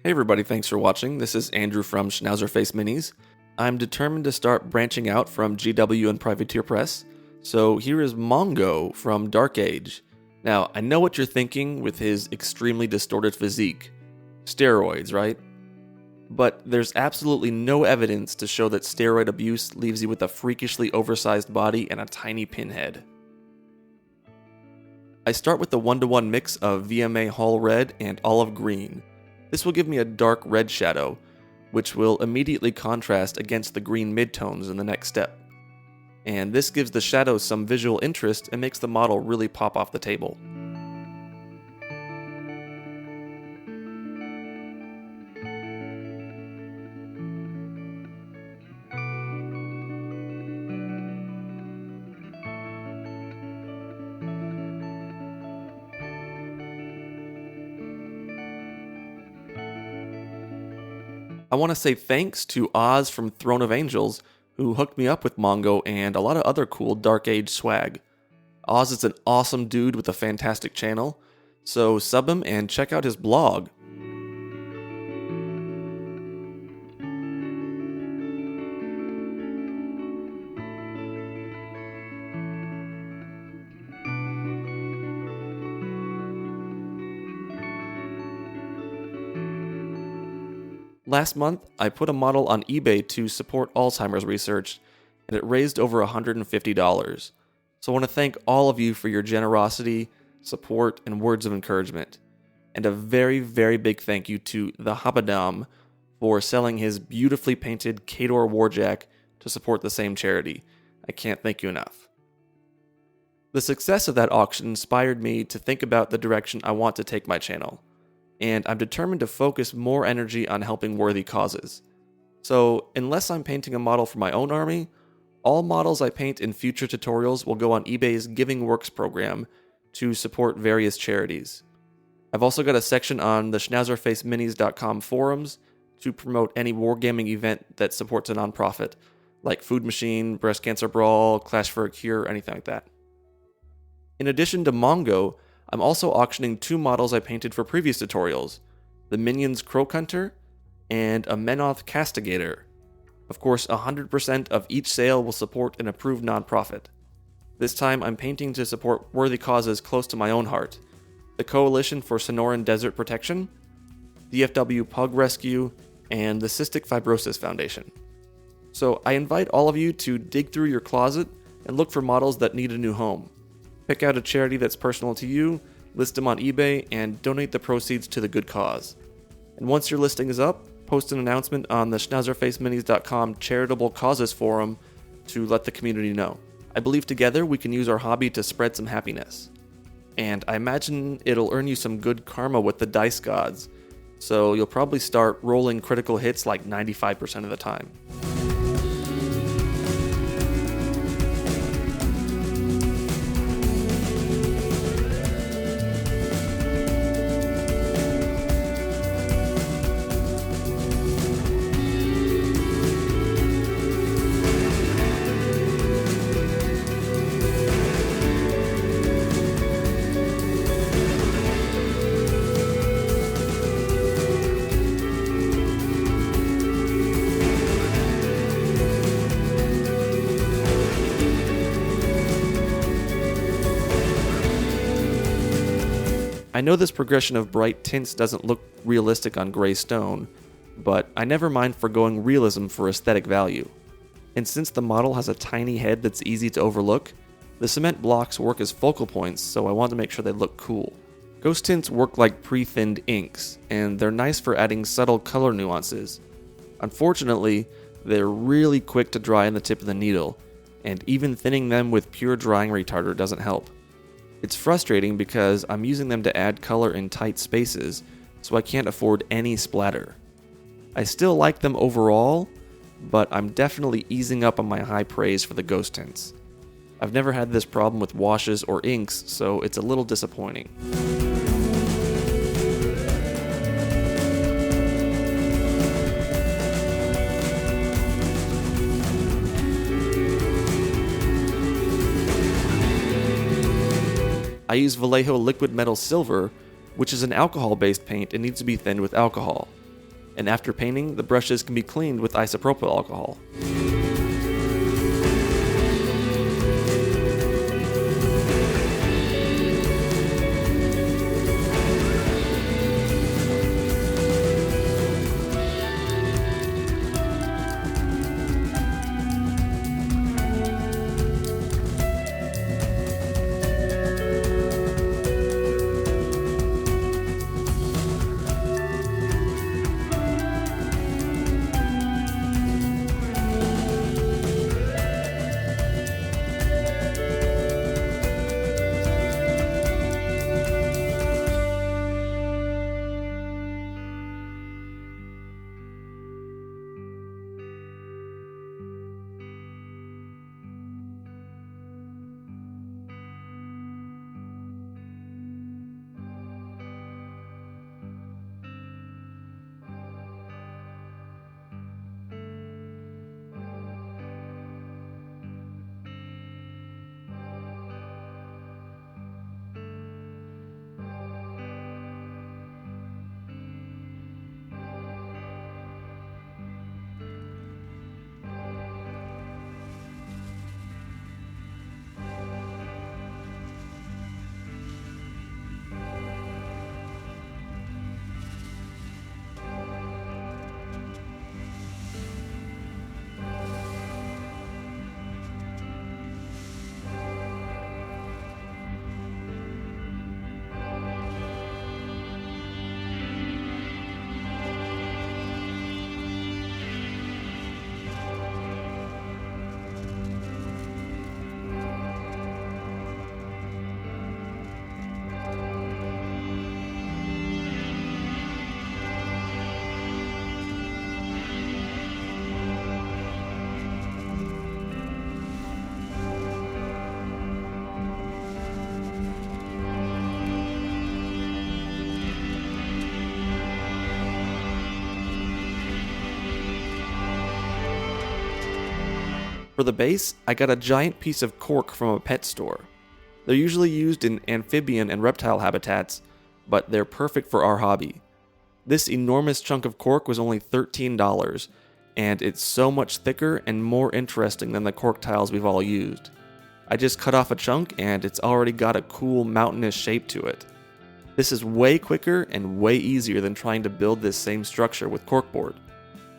Hey everybody, thanks for watching. This is Andrew from Schnauzerface Minis. I'm determined to start branching out from GW and Privateer Press, so here is Mongo from Dark Age. Now, I know what you're thinking with his extremely distorted physique. Steroids, right? But there's absolutely no evidence to show that steroid abuse leaves you with a freakishly oversized body and a tiny pinhead. I start with the 1-to-1 mix of VMA Hall Red and Olive Green. This will give me a dark red shadow, which will immediately contrast against the green midtones in the next step. And this gives the shadows some visual interest and makes the model really pop off the table. I want to say thanks to Oz from Throne of Angels, who hooked me up with Mongo and a lot of other cool Dark Age swag. Oz is an awesome dude with a fantastic channel, so sub him and check out his blog. Last month, I put a model on eBay to support Alzheimer's research, and it raised over $150. So I want to thank all of you for your generosity, support, and words of encouragement. And a very, very big thank you to TheHabadam for selling his beautifully painted Khador Warjack to support the same charity. I can't thank you enough. The success of that auction inspired me to think about the direction I want to take my channel, and I'm determined to focus more energy on helping worthy causes. So, unless I'm painting a model for my own army, all models I paint in future tutorials will go on eBay's Giving Works program to support various charities. I've also got a section on the schnauzerfaceminis.com forums to promote any wargaming event that supports a nonprofit, like Food Machine, Breast Cancer Brawl, Clash for a Cure, anything like that. In addition to Mongo, I'm also auctioning 2 models I painted for previous tutorials, the Minions Croak Hunter and a Menoth Castigator. Of course, 100% of each sale will support an approved nonprofit. This time I'm painting to support worthy causes close to my own heart, the Coalition for Sonoran Desert Protection, the FW Pug Rescue, and the Cystic Fibrosis Foundation. So I invite all of you to dig through your closet and look for models that need a new home. Pick out a charity that's personal to you, list them on eBay, and donate the proceeds to the good cause. And once your listing is up, post an announcement on the schnauzerfaceminis.com charitable causes forum to let the community know. I believe together we can use our hobby to spread some happiness. And I imagine it'll earn you some good karma with the dice gods, so you'll probably start rolling critical hits like 95% of the time. I know this progression of bright tints doesn't look realistic on gray stone, but I never mind forgoing realism for aesthetic value. And since the model has a tiny head that's easy to overlook, the cement blocks work as focal points, so I want to make sure they look cool. Ghost tints work like pre-thinned inks, and they're nice for adding subtle color nuances. Unfortunately, they're really quick to dry on the tip of the needle, and even thinning them with pure drying retarder doesn't help. It's frustrating because I'm using them to add color in tight spaces, so I can't afford any splatter. I still like them overall, but I'm definitely easing up on my high praise for the ghost tints. I've never had this problem with washes or inks, so it's a little disappointing. I use Vallejo Liquid Metal Silver, which is an alcohol-based paint and needs to be thinned with alcohol. and after painting, the brushes can be cleaned with isopropyl alcohol. For the base, I got a giant piece of cork from a pet store. They're usually used in amphibian and reptile habitats, but they're perfect for our hobby. This enormous chunk of cork was only $13, and it's so much thicker and more interesting than the cork tiles we've all used. I just cut off a chunk and it's already got a cool mountainous shape to it. This is way quicker and way easier than trying to build this same structure with corkboard.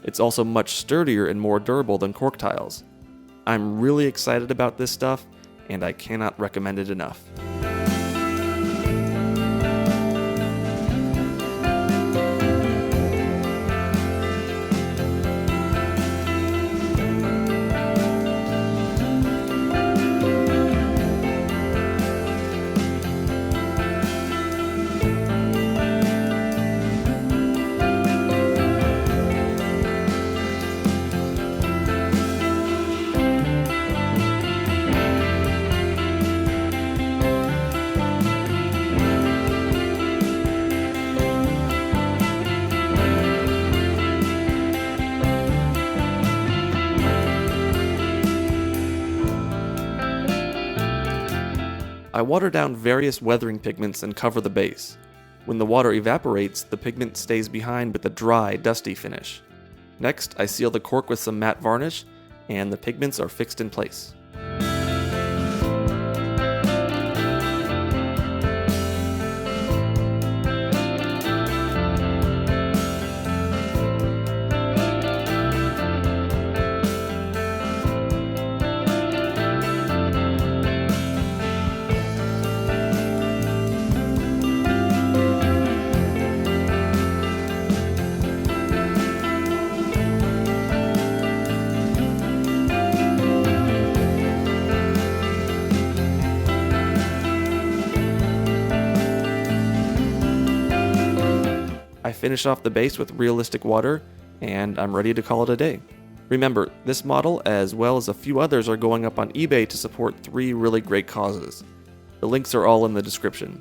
It's also much sturdier and more durable than cork tiles. I'm really excited about this stuff, and I cannot recommend it enough. I water down various weathering pigments and cover the base. When the water evaporates, the pigment stays behind with a dry, dusty finish. Next, I seal the cork with some matte varnish, and the pigments are fixed in place. I finish off the base with realistic water, and I'm ready to call it a day. Remember, this model, as well as a few others, are going up on eBay to support 3 really great causes. The links are all in the description.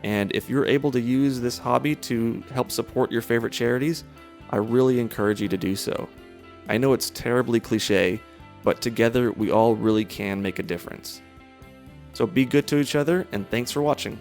And if you're able to use this hobby to help support your favorite charities, I really encourage you to do so. I know it's terribly cliche, but together we all really can make a difference. So be good to each other, and thanks for watching.